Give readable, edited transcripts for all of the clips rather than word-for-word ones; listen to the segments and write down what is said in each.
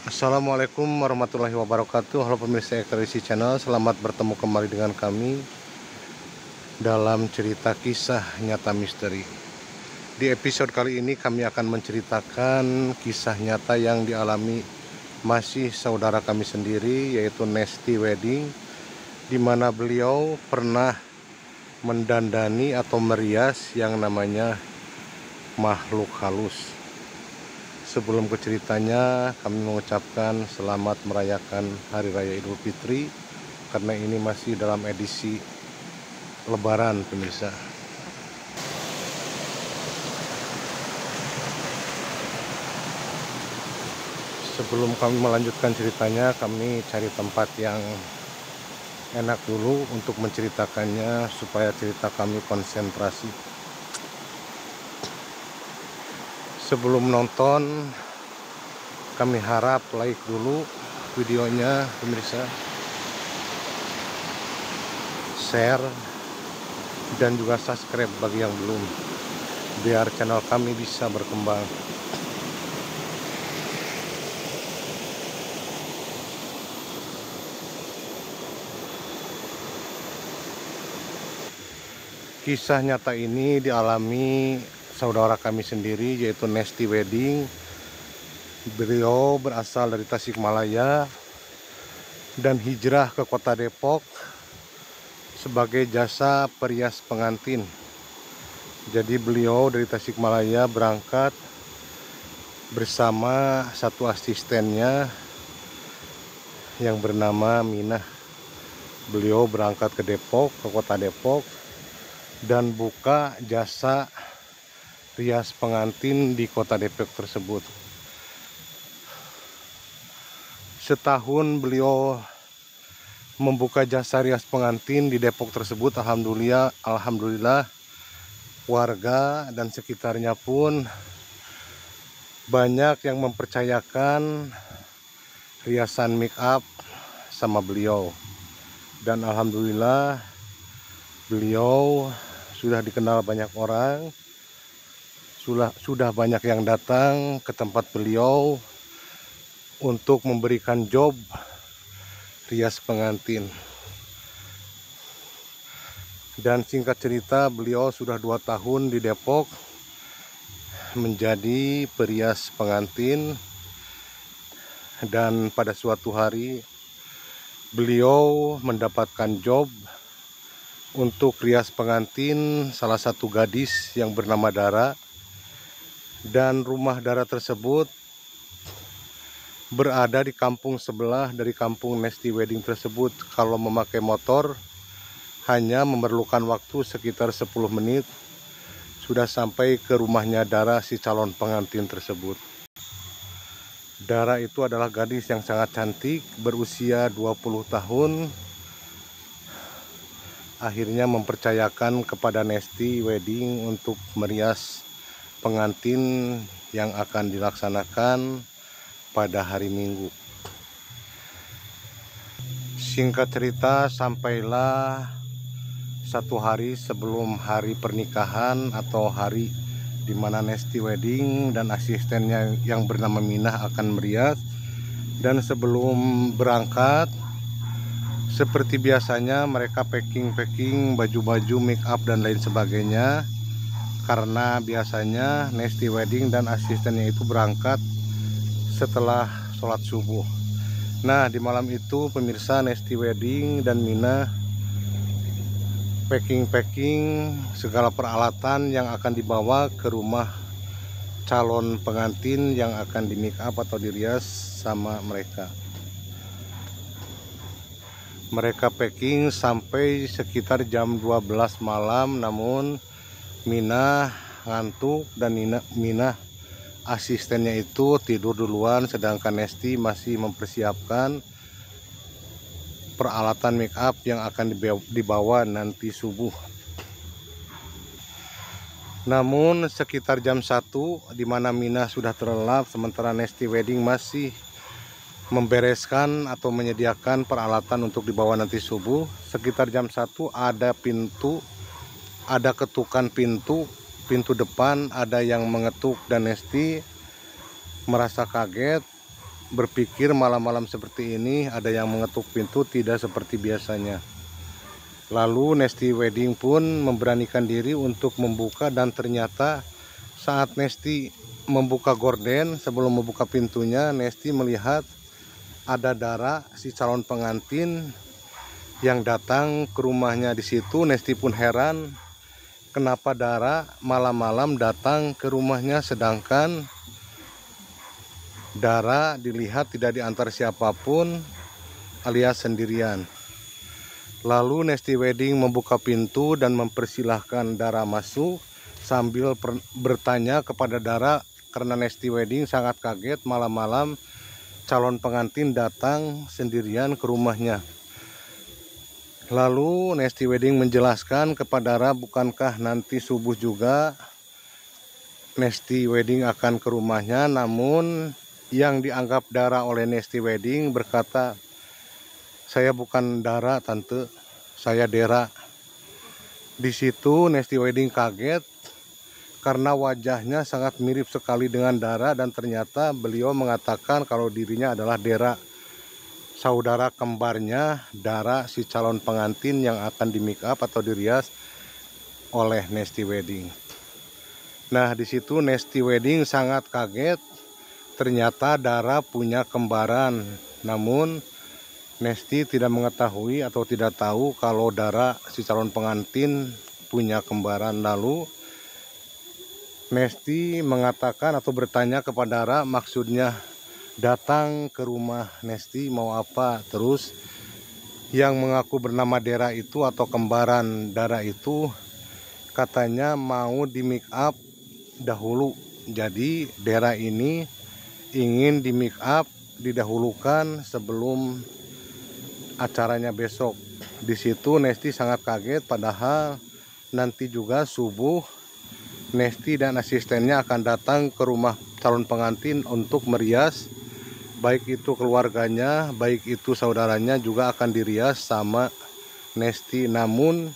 Assalamualaikum warahmatullahi wabarakatuh. Halo pemirsa Ekrisi Channel, selamat bertemu kembali dengan kami dalam cerita kisah nyata misteri. Di episode kali ini kami akan menceritakan kisah nyata yang dialami masih saudara kami sendiri, yaitu Nesti Wedding, di mana beliau pernah mendandani atau merias yang namanya makhluk halus. Sebelum ke ceritanya, kami mengucapkan selamat merayakan Hari Raya Idul Fitri, karena ini masih dalam edisi Lebaran, pemirsa. Sebelum kami melanjutkan ceritanya, kami cari tempat yang enak dulu untuk menceritakannya, supaya cerita kami konsentrasi. Sebelum nonton, kami harap like dulu videonya, pemirsa, share, dan juga subscribe bagi yang belum, biar channel kami bisa berkembang. Kisah nyata ini dialami saudara kami sendiri, yaitu Nesti Wedding. Beliau berasal dari Tasikmalaya dan hijrah ke kota Depok sebagai jasa perias pengantin. Jadi beliau dari Tasikmalaya berangkat bersama satu asistennya yang bernama Minah. Beliau berangkat ke Depok, ke kota Depok, dan buka jasa rias pengantin di kota Depok tersebut. Setahun beliau membuka jasa rias pengantin di Depok tersebut, alhamdulillah warga dan sekitarnya pun banyak yang mempercayakan riasan make up sama beliau. Dan alhamdulillah beliau sudah dikenal banyak orang, sudah banyak yang datang ke tempat beliau untuk memberikan job rias pengantin. Dan singkat cerita, beliau sudah 2 tahun di Depok menjadi perias pengantin. Dan pada suatu hari beliau mendapatkan job untuk rias pengantin salah satu gadis yang bernama Dara. Dan rumah Dara tersebut berada di kampung sebelah dari kampung Nesti Wedding tersebut. Kalau memakai motor hanya memerlukan waktu sekitar 10 menit sudah sampai ke rumahnya Dara, si calon pengantin tersebut. Dara itu adalah gadis yang sangat cantik, berusia 20 tahun. Akhirnya mempercayakan kepada Nesti Wedding untuk merias pengantin yang akan dilaksanakan pada hari Minggu. Singkat cerita, sampailah 1 hari sebelum hari pernikahan atau hari di mana Nesti Wedding dan asistennya yang bernama Minah akan merias. Dan sebelum berangkat, seperti biasanya mereka packing baju-baju, make up dan lain sebagainya, karena biasanya Nesti Wedding dan asistennya itu berangkat setelah sholat subuh. Nah, di malam itu pemirsa, Nesti Wedding dan Minah packing segala peralatan yang akan dibawa ke rumah calon pengantin yang akan di make up atau dirias sama mereka. Mereka packing sampai sekitar jam 12 malam, namun Minah ngantuk dan Minah asistennya itu tidur duluan, sedangkan Nesti masih mempersiapkan peralatan make up yang akan dibawa nanti subuh. Namun sekitar jam 1, di mana Minah sudah terlelap, sementara Nesti Wedding masih membereskan atau menyediakan peralatan untuk dibawa nanti subuh. Sekitar jam 1 ada ketukan pintu depan ada yang mengetuk, dan Nesti merasa kaget berpikir malam-malam seperti ini ada yang mengetuk pintu tidak seperti biasanya. Lalu Nesti Wedding pun memberanikan diri untuk membuka, dan ternyata saat Nesti membuka gorden, sebelum membuka pintunya, Nesti melihat ada Dara, si calon pengantin yang datang ke rumahnya. Di situ Nesti pun heran, kenapa Dara malam-malam datang ke rumahnya, sedangkan Dara dilihat tidak diantar siapapun alias sendirian. Lalu Nesti Wedding membuka pintu dan mempersilahkan Dara masuk sambil bertanya kepada Dara, karena Nesti Wedding sangat kaget malam-malam calon pengantin datang sendirian ke rumahnya. Lalu Nesti Wedding menjelaskan kepada Dara, bukankah nanti subuh juga Nesti Wedding akan ke rumahnya. Namun yang dianggap Dara oleh Nesti Wedding berkata, "Saya bukan Dara, tante, saya Dera." Di situ Nesti Wedding kaget karena wajahnya sangat mirip sekali dengan Dara, dan ternyata beliau mengatakan kalau dirinya adalah Dera, saudara kembarnya Dara, si calon pengantin yang akan di make up atau dirias oleh Nesti Wedding. Nah, di situ Nesti Wedding sangat kaget, ternyata Dara punya kembaran. Namun Nesti tidak mengetahui atau tidak tahu kalau Dara, si calon pengantin, punya kembaran. Lalu Nesti mengatakan atau bertanya kepada Dara, maksudnya datang ke rumah Nesti mau apa. Terus yang mengaku bernama Dera itu atau kembaran Dara itu katanya mau di make up dahulu. Jadi Dera ini ingin di make up didahulukan sebelum acaranya besok. Di situ Nesti sangat kaget, padahal nanti juga subuh Nesti dan asistennya akan datang ke rumah calon pengantin untuk merias, baik itu keluarganya, baik itu saudaranya juga akan dirias sama Nesti. Namun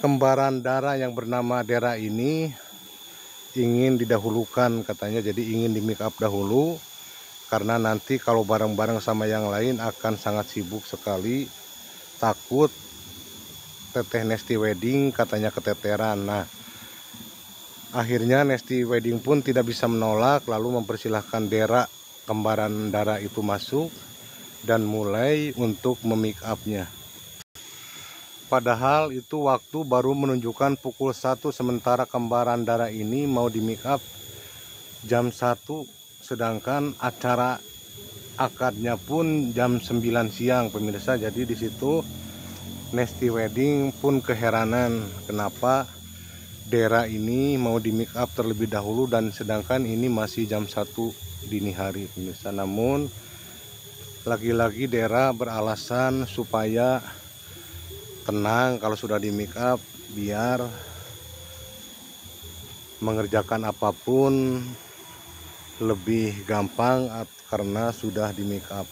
kembaran Dara yang bernama Dera ini ingin didahulukan katanya, jadi ingin di make up dahulu karena nanti kalau bareng-bareng sama yang lain akan sangat sibuk sekali, takut Teteh Nesti Wedding katanya keteteran. Nah, akhirnya Nesti Wedding pun tidak bisa menolak, lalu mempersilahkan Dera, kembaran Dara itu masuk dan mulai untuk memake upnya. Padahal itu waktu baru menunjukkan pukul 1, sementara kembaran Dara ini mau di make up jam 1, sedangkan acara akadnya pun jam 9 siang pemirsa. Jadi di situ Nesti Wedding pun keheranan kenapa Dera ini mau di make up terlebih dahulu, dan sedangkan ini masih jam 1 dini hari pemirsa. Namun lagi-lagi Dera beralasan supaya tenang kalau sudah di make up, biar mengerjakan apapun lebih gampang karena sudah di make up.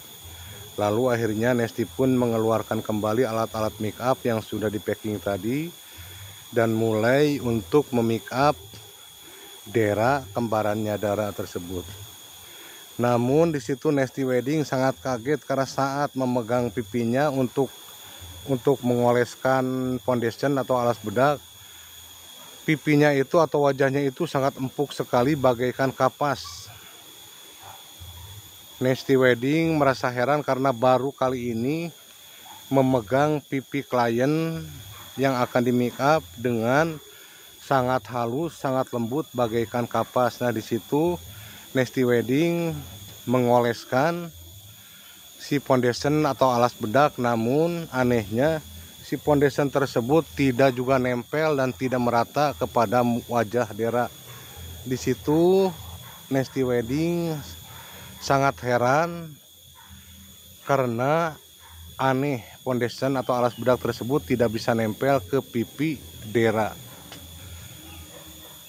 Lalu akhirnya Nesti pun mengeluarkan kembali alat-alat make up yang sudah di packing tadi dan mulai untuk memake up Dera, kembarannya Dara tersebut. Namun di situ Nesti Wedding sangat kaget karena saat memegang pipinya untuk mengoleskan foundation atau alas bedak, pipinya itu atau wajahnya itu sangat empuk sekali bagaikan kapas. Nesti Wedding merasa heran karena baru kali ini memegang pipi klien yang akan di make up dengan sangat halus, sangat lembut bagaikan kapas. Nah, di situ Nesti Wedding mengoleskan si foundation atau alas bedak, namun anehnya si foundation tersebut tidak juga nempel dan tidak merata kepada wajah Dera. Di situ Nesti Wedding sangat heran karena aneh foundation atau alas bedak tersebut tidak bisa nempel ke pipi Dera.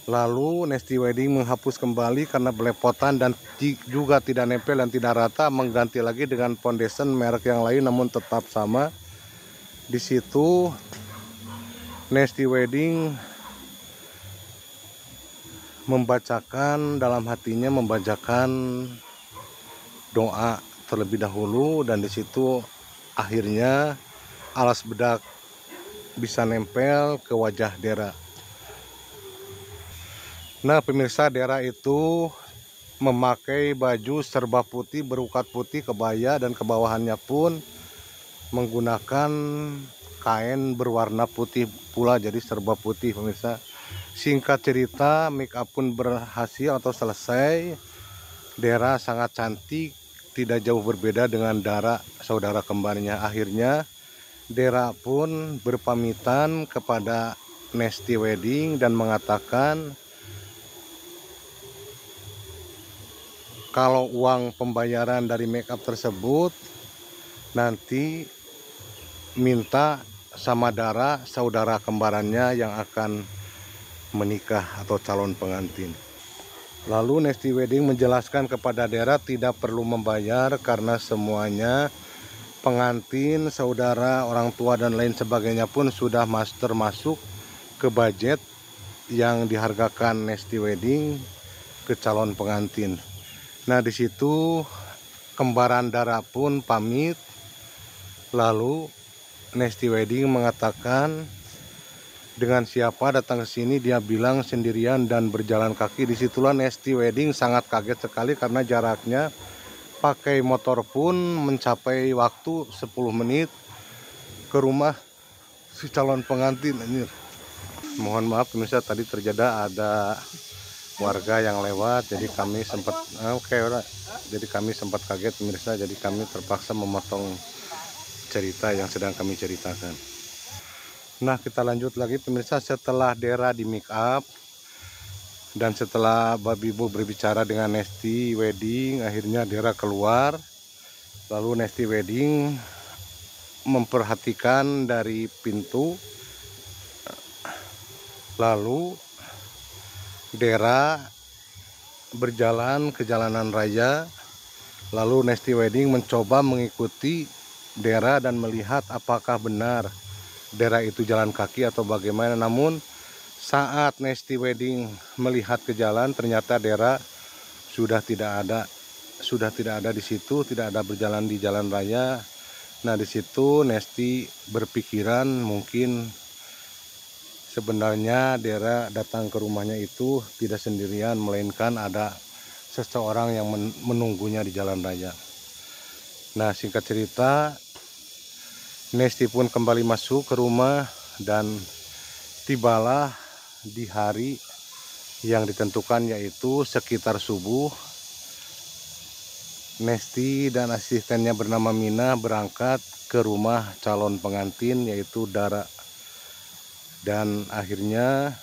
Lalu Nesti Wedding menghapus kembali karena belepotan dan juga tidak nempel dan tidak rata, mengganti lagi dengan foundation merek yang lain namun tetap sama. Di situ Nesti Wedding membacakan dalam hatinya, membacakan doa terlebih dahulu, dan di situ akhirnya alas bedak bisa nempel ke wajah Dera. Nah pemirsa, Dera itu memakai baju serba putih berukat putih, kebaya, dan kebawahannya pun menggunakan kain berwarna putih pula, jadi serba putih pemirsa. Singkat cerita, make up pun berhasil atau selesai. Dera sangat cantik, tidak jauh berbeda dengan Dara, saudara kembarnya. Akhirnya Dera pun berpamitan kepada Nesti Wedding dan mengatakan kalau uang pembayaran dari make up tersebut nanti minta sama Dara, saudara kembarannya yang akan menikah atau calon pengantin. Lalu Nesti Wedding menjelaskan kepada Dera tidak perlu membayar karena semuanya pengantin, saudara, orang tua, dan lain sebagainya pun sudah termasuk ke budget yang dihargakan Nesti Wedding ke calon pengantin. Nah di situ kembaran Dara pun pamit. Lalu Nesti Wedding mengatakan dengan siapa datang ke sini. Dia bilang sendirian dan berjalan kaki. Disitulah Nesti Wedding sangat kaget sekali karena jaraknya pakai motor pun mencapai waktu 10 menit ke rumah si calon pengantin. Mohon maaf pemirsa, tadi terjadi ada warga yang lewat, jadi kami sempat kaget pemirsa, jadi kami terpaksa memotong cerita yang sedang kami ceritakan. Nah kita lanjut lagi pemirsa. Setelah Dera di make up dan setelah Babi Ibu berbicara dengan Nesti Wedding, akhirnya Dera keluar. Lalu Nesti Wedding memperhatikan dari pintu. Lalu Dera berjalan ke jalanan raya. Lalu Nesti Wedding mencoba mengikuti Dera dan melihat apakah benar Dera itu jalan kaki atau bagaimana. Namun saat Nesti Wedding melihat ke jalan, ternyata Dera sudah tidak ada di situ, tidak ada berjalan di jalan raya. Nah di situ Nesti berpikiran mungkin sebenarnya Dera datang ke rumahnya itu tidak sendirian, melainkan ada seseorang yang menunggunya di jalan raya. Nah singkat cerita, Nesti pun kembali masuk ke rumah dan tibalah di hari yang ditentukan, yaitu sekitar subuh. Nesti dan asistennya bernama Mina berangkat ke rumah calon pengantin yaitu Dara. Dan akhirnya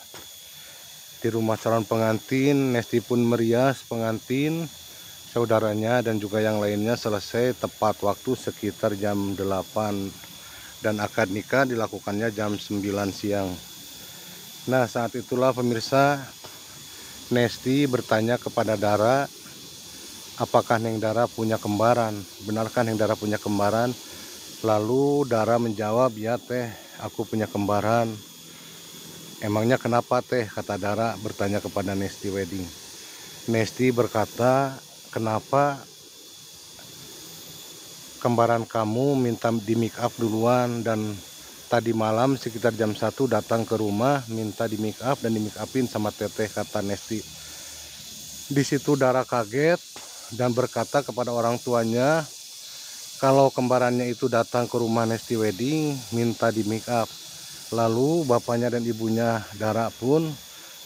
di rumah calon pengantin, Nesti pun merias pengantin, saudaranya, dan juga yang lainnya selesai tepat waktu sekitar jam 8. Dan akad nikah dilakukannya jam 9 siang. Nah saat itulah pemirsa, Nesti bertanya kepada Dara, apakah Neng Dara punya kembaran? Benarkah Neng Dara punya kembaran? Lalu Dara menjawab, ya teh, aku punya kembaran. Emangnya kenapa teh? Kata Dara bertanya kepada Nesti Wedding. Nesti berkata, kenapa kembaran kamu minta di make up duluan, dan tadi malam sekitar jam 1 datang ke rumah minta di make up dan di make upin sama teteh, kata Nesti. Di situ Dara kaget dan berkata kepada orang tuanya kalau kembarannya itu datang ke rumah Nesti Wedding minta di make up. Lalu bapaknya dan ibunya Dara pun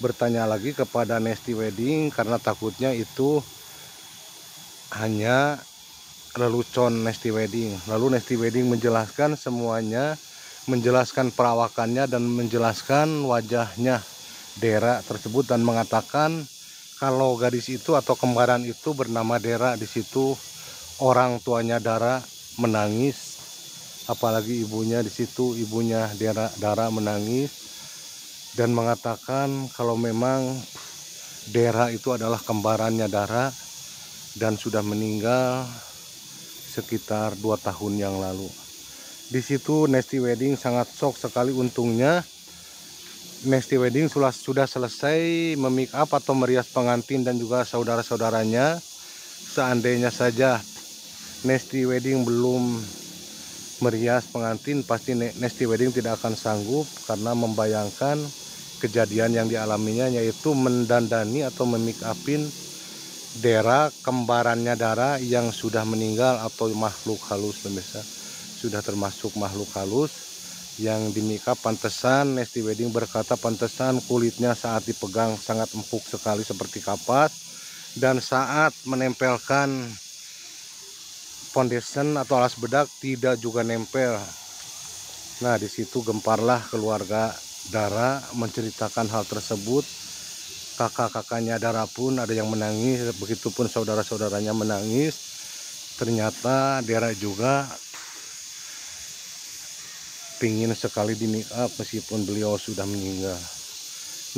bertanya lagi kepada Nesti Wedding karena takutnya itu hanya lelucon Nesti Wedding. Lalu Nesti Wedding menjelaskan semuanya, menjelaskan perawakannya dan menjelaskan wajahnya Dera tersebut dan mengatakan kalau gadis itu atau kembaran itu bernama Dera. Di situ orang tuanya Dara menangis, apalagi ibunya. Di situ ibunya Dara menangis dan mengatakan kalau memang Dera itu adalah kembarannya Dara dan sudah meninggal sekitar 2 tahun yang lalu. Di situ Nesti Wedding sangat shock sekali. Untungnya Nesti Wedding sudah selesai memake up atau merias pengantin dan juga saudara-saudaranya. seandainya saja Nesti Wedding belum merias pengantin, pasti Nesti Wedding tidak akan sanggup karena membayangkan kejadian yang dialaminya, yaitu mendandani atau memake upin Dera, kembarannya Dara yang sudah meninggal atau makhluk halus pemirsa. Sudah termasuk makhluk halus yang di make up. Pantesan Nesti Wedding berkata, pantesan kulitnya saat dipegang sangat empuk sekali seperti kapas, dan saat menempelkan foundation atau alas bedak tidak juga nempel. Nah, di situ gemparlah keluarga Dara menceritakan hal tersebut. Kakak-kakaknya Dara pun ada yang menangis, begitupun saudara-saudaranya menangis. Ternyata Dara juga pingin sekali di make up meskipun beliau sudah meninggal.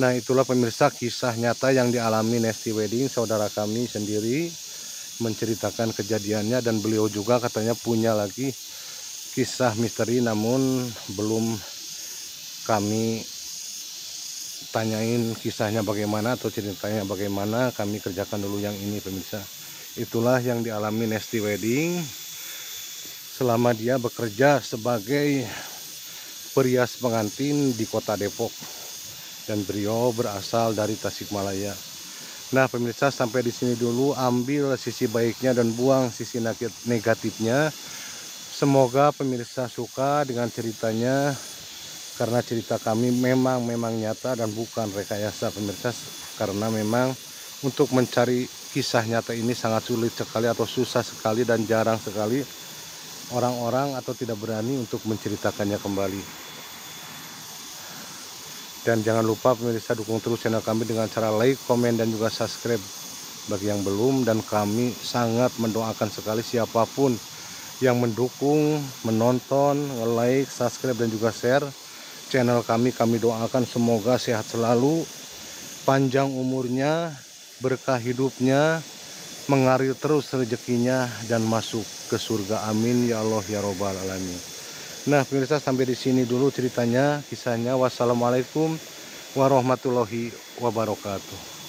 Nah, itulah pemirsa kisah nyata yang dialami Nesti Wedding, saudara kami sendiri menceritakan kejadiannya, dan beliau juga katanya punya lagi kisah misteri, namun belum kami tanyain kisahnya bagaimana atau ceritanya bagaimana. Kami kerjakan dulu yang ini pemirsa. Itulah yang dialami Nesti Wedding selama dia bekerja sebagai perias pengantin di kota Depok, dan beliau berasal dari Tasikmalaya. Nah pemirsa, sampai di sini dulu, ambil sisi baiknya dan buang sisi negatifnya. Semoga pemirsa suka dengan ceritanya, karena cerita kami memang nyata dan bukan rekayasa pemirsa. Karena memang untuk mencari kisah nyata ini sangat sulit sekali atau susah sekali, dan jarang sekali orang-orang atau tidak berani untuk menceritakannya kembali. Dan jangan lupa pemirsa, dukung terus channel kami dengan cara like, komen, dan juga subscribe bagi yang belum. Dan kami sangat mendoakan sekali siapapun yang mendukung, menonton, like, subscribe, dan juga share channel kami. Kami doakan semoga sehat selalu, panjang umurnya, berkah hidupnya, mengalir terus rezekinya, dan masuk ke surga. Amin ya Allah ya Robbal Alamin. Nah pemirsa, sampai di sini dulu ceritanya, kisahnya. Wassalamualaikum warahmatullahi wabarakatuh.